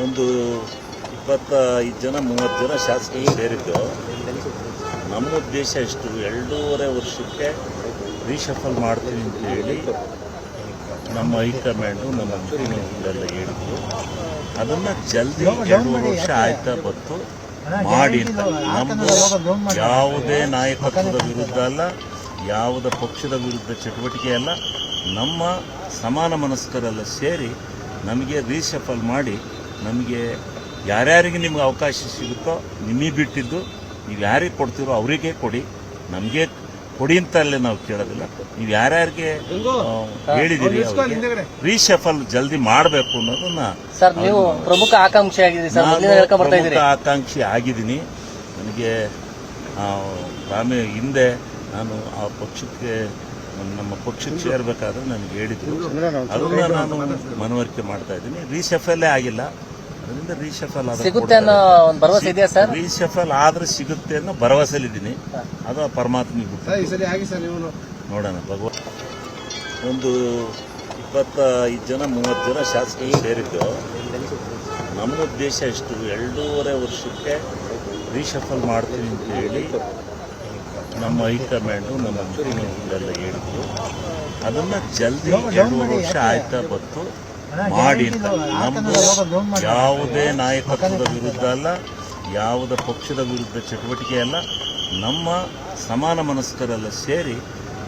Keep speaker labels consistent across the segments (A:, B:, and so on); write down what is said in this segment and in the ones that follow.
A: ಒಂದು 25 ಜನ 30 ಜನ ಶಾಸಕರು ಸೇರಿದ್ದು. ನಮ್ಮ ಉದ್ದೇಶ ಇಷ್ಟು 2.5 ವರ್ಷಕ್ಕೆ ರೀಶಫಲ್ ಮಾಡ್ತೀವಿ ಅಂತ ಹೇಳಿ ನಮ್ಮ ಹೈಕಮಾಂಡು ನಮ್ಮ ಮುಖ್ಯಮಂತ್ರಿಗಳೆಲ್ಲ ಹೇಳಿದ್ರು. ಅದನ್ನು ಜಲ್ದಿ 2 ವರ್ಷ ಆಯ್ತಾ ಬತ್ತು ಮಾಡಿ ಅಂತ. ನಮ್ಮದು ಯಾವುದೇ ನಾಯಕತ್ವದ ವಿರುದ್ಧ ಅಲ್ಲ, ಯಾವುದೇ ಪಕ್ಷದ ವಿರುದ್ಧ ಚಟುವಟಿಕೆ ಅಲ್ಲ. ನಮ್ಮ ಸಮಾನ ಮನಸ್ಕರೆಲ್ಲ ಸೇರಿ ನಮಗೆ ರೀಶಫಲ್ ಮಾಡಿ, ನಮಗೆ ಯಾರ್ಯಾರಿಗೆ ನಿಮ್ಗೆ ಅವಕಾಶ ಸಿಗುತ್ತೋ ನಿಮಗೆ ಬಿಟ್ಟಿದ್ದು, ನೀವು ಯಾರಿಗೆ ಕೊಡ್ತೀರೋ ಅವರಿಗೆ ಕೊಡಿ, ನಮಗೆ ಕೊಡಿ ಅಂತಲ್ಲೇ ನಾವು ಕೇಳೋದಿಲ್ಲ. ನೀವು ಯಾರ್ಯಾರಿಗೆ ಹೇಳಿದಿರಿ ರೀಶಫಲ್ ಜಲ್ದಿ ಮಾಡಬೇಕು ಅನ್ನೋದನ್ನ
B: ನೀವು ಪ್ರಮುಖ ಆಕಾಂಕ್ಷಿ ಆಗಿದ್ದೀರಿ ಸರ್.
A: ಪ್ರಮುಖ ಆಕಾಂಕ್ಷಿ ಆಗಿದ್ದೀನಿ. ನನಗೆ ಹಿಂದೆ ನಾನು ಆ ಪಕ್ಷಕ್ಕೆ ನಮ್ಮ ಪಕ್ಷಕ್ಕೆ ಸೇರಬೇಕಾದ್ರೆ ನನಗೆ ಹೇಳಿದ್ರು. ಅದನ್ನ ನಾನು ಮನವರಿಕೆ ಮಾಡ್ತಾ ಇದ್ದೀನಿ. ರೀಶಫಲ್ಲೇ ಆಗಿಲ್ಲ, ಅದರಿಂದ ರೀಶಫಲ್
B: ಭರವಸೆ ಇದೆಯಾ ಸರ್?
A: ರೀಶಫಲ್ ಆದ್ರೆ ಸಿಗುತ್ತೆ ಅನ್ನೋ ಭರವಸೆಲಿದ್ದೀನಿ. ಅದು ಪರಮಾತ್ಮಿಗೆ ನೋಡೋಣ. ಭಗವಂತ ಒಂದು 25 ಜನ 30 ಜನ ಶಾಸಕರು ಸೇರಿದ್ದು. ನಮ್ಮ ಉದ್ದೇಶ ಇಷ್ಟು 2.5 ವರ್ಷಕ್ಕೆ ರೀಶಫಲ್ ಮಾಡ್ತೀವಿ ಅಂತ ಹೇಳಿ ನಮ್ಮ ಹೈಕಮಾಂಡು ನಮ್ಮ ಮುಖ್ಯಮಂತ್ರಿಗಳೆಲ್ಲ ಹೇಳಿದ್ರು. ಅದನ್ನು ಜಲ್ದಿ 2 ವರ್ಷ ಆಯ್ತಾ ಬತ್ತು ಮಾಡಿ ಅಂತ. ನಮ್ಮದು ಯಾವುದೇ ನಾಯಕತ್ವದ ವಿರುದ್ಧ ಅಲ್ಲ, ಯಾವುದೇ ಪಕ್ಷದ ವಿರುದ್ಧ ಚಟುವಟಿಕೆ ಅಲ್ಲ. ನಮ್ಮ ಸಮಾನ ಮನಸ್ಕರೆಲ್ಲ ಸೇರಿ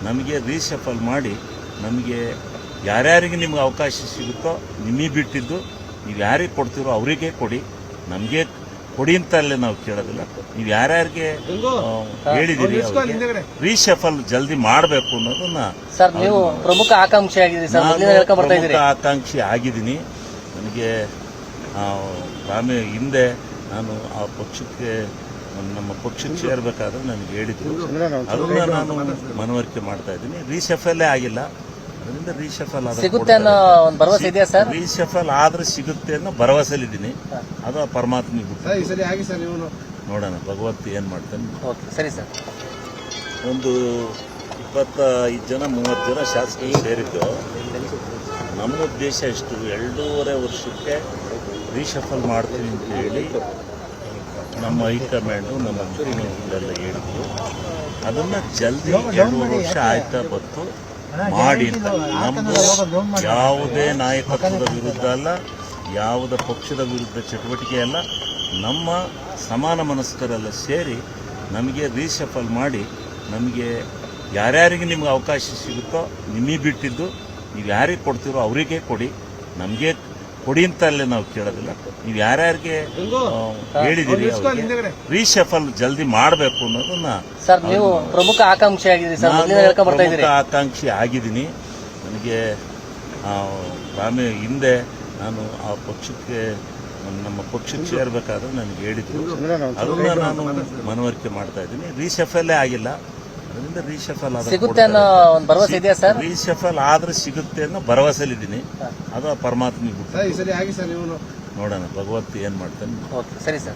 A: ನಮಗೆ ರೀಶಫಲ್ ಮಾಡಿ, ನಮಗೆ ಯಾರ್ಯಾರಿಗೆ ನಿಮ್ಗೆ ಅವಕಾಶ ಸಿಗುತ್ತೋ ನಿಮಗೆ ಬಿಟ್ಟಿದ್ದು, ನೀವು ಯಾರಿಗೆ ಕೊಡ್ತೀರೋ ಅವರಿಗೆ ಕೊಡಿ, ನಮಗೆ ಕೊಡಿ ಅಂತಲ್ಲೇ ನಾವು ಕೇಳೋದಿಲ್ಲ. ನೀವು ಯಾರ್ಯಾರಿಗೆ ಹೇಳಿದಿರಿ ರೀಶಫಲ್ ಜಲ್ದಿ ಮಾಡಬೇಕು ಅನ್ನೋದನ್ನ
B: ನೀವು ಪ್ರಮುಖ ಆಕಾಂಕ್ಷಿ ಆಗಿದ್ದೀರಿ ಸರ್.
A: ಪ್ರಮುಖ ಆಕಾಂಕ್ಷಿ ಆಗಿದ್ದೀನಿ. ನನಗೆ ಹಿಂದೆ ನಾನು ಆ ಪಕ್ಷಕ್ಕೆ ನಮ್ಮ ಪಕ್ಷಕ್ಕೆ ಸೇರಬೇಕಾದ್ರೆ ನನಗೆ ಹೇಳಿದ್ರು. ಅದನ್ನ ನಾನು ಮನವರಿಕೆ ಮಾಡ್ತಾ ಇದ್ದೀನಿ. ರೀಶಫಲ್ಲೇ ಆಗಿಲ್ಲ, ಅದರಿಂದ ರೀಶಫಲ್
B: ಭರವಸೆ ಇದೆಯಾ ಸರ್?
A: ರೀಶಫಲ್ ಆದ್ರೆ ಸಿಗುತ್ತೆ ಅನ್ನೋ ಭರವಸೆಲಿದ್ದೀನಿ. ಅದು ಪರಮಾತ್ಮಿಗೆ ನೋಡೋಣ. ಭಗವಂತ ಏನ್ ಮಾಡ್ತಾನೆ.
B: ಸರಿ ಸರ್.
A: ಒಂದು 25 ಜನ 30 ಜನ ಶಾಸಕರು ಸೇರಿದ್ದು. ನಮ್ಮ ಉದ್ದೇಶ ಇಷ್ಟು 2.5 ವರ್ಷಕ್ಕೆ ರೀಶಫಲ್ ಮಾಡ್ತೀವಿ ಅಂತ ಹೇಳಿ ನಮ್ಮ ಹೈಕಮಾಂಡು ನಮ್ಮ ಮುಖ್ಯಮಂತ್ರಿಗಳೆಲ್ಲ ಹೇಳಿದ್ರು. ಅದನ್ನು ಜಲ್ದಿ 2 ವರ್ಷ ಆಯ್ತಾ ಬತ್ತು ಮಾಡಿ ಅಂತ. ನಮ್ಮದು ಯಾವುದೇ ನಾಯಕತ್ವದ ವಿರುದ್ಧ ಅಲ್ಲ, ಯಾವುದೇ ಪಕ್ಷದ ವಿರುದ್ಧ ಚಟುವಟಿಕೆ ಅಲ್ಲ. ನಮ್ಮ ಸಮಾನ ಮನಸ್ಕರೆಲ್ಲ ಸೇರಿ ನಮಗೆ ರೀಶಫಲ್ ಮಾಡಿ, ನಮಗೆ ಯಾರ್ಯಾರಿಗೆ ನಿಮ್ಗೆ ಅವಕಾಶ ಸಿಗುತ್ತೋ ನಿಮಗೆ ಬಿಟ್ಟಿದ್ದು, ನೀವು ಯಾರಿಗೆ ಕೊಡ್ತೀರೋ ಅವರಿಗೆ ಕೊಡಿ, ನಮಗೆ ಕೊಡಿ ಅಂತಲ್ಲೇ ನಾವು ಕೇಳೋದಿಲ್ಲ. ನೀವು ಯಾರ್ಯಾರಿಗೆ ಹೇಳಿದಿರಿ ರೀಶಫಲ್ ಜಲ್ದಿ ಮಾಡಬೇಕು ಅನ್ನೋದನ್ನ
B: ನೀವು ಪ್ರಮುಖ ಆಕಾಂಕ್ಷಿ ಆಗಿದ್ದೀರಿ ಸರ್.
A: ಪ್ರಮುಖ ಆಕಾಂಕ್ಷಿ ಆಗಿದ್ದೀನಿ. ನನಗೆ ಹಿಂದೆ ನಾನು ಆ ಪಕ್ಷಕ್ಕೆ ನಮ್ಮ ಪಕ್ಷಕ್ಕೆ ಸೇರಬೇಕಾದ್ರೆ ನನಗೆ ಹೇಳಿದ್ರು. ಅದನ್ನ ನಾನು ಮನವರಿಕೆ ಮಾಡ್ತಾ ಇದ್ದೀನಿ. ರೀಶಫಲ್ಲೇ ಆಗಿಲ್ಲ, ಅದರಿಂದ ರೀಶಫಲ್
B: ಭರವಸೆ ಇದೆಯಾ ಸರ್?
A: ರೀಶಫಲ್ ಆದ್ರೆ ಸಿಗುತ್ತೆ ಅನ್ನೋ ಭರವಸೆಲಿದ್ದೀನಿ. ಅದು ಪರಮಾತ್ಮಿಗೆ ನೋಡೋಣ. ಭಗವಂತ ಏನ್ ಮಾಡ್ತಾನೆ.
B: ಸರಿ ಸರ್.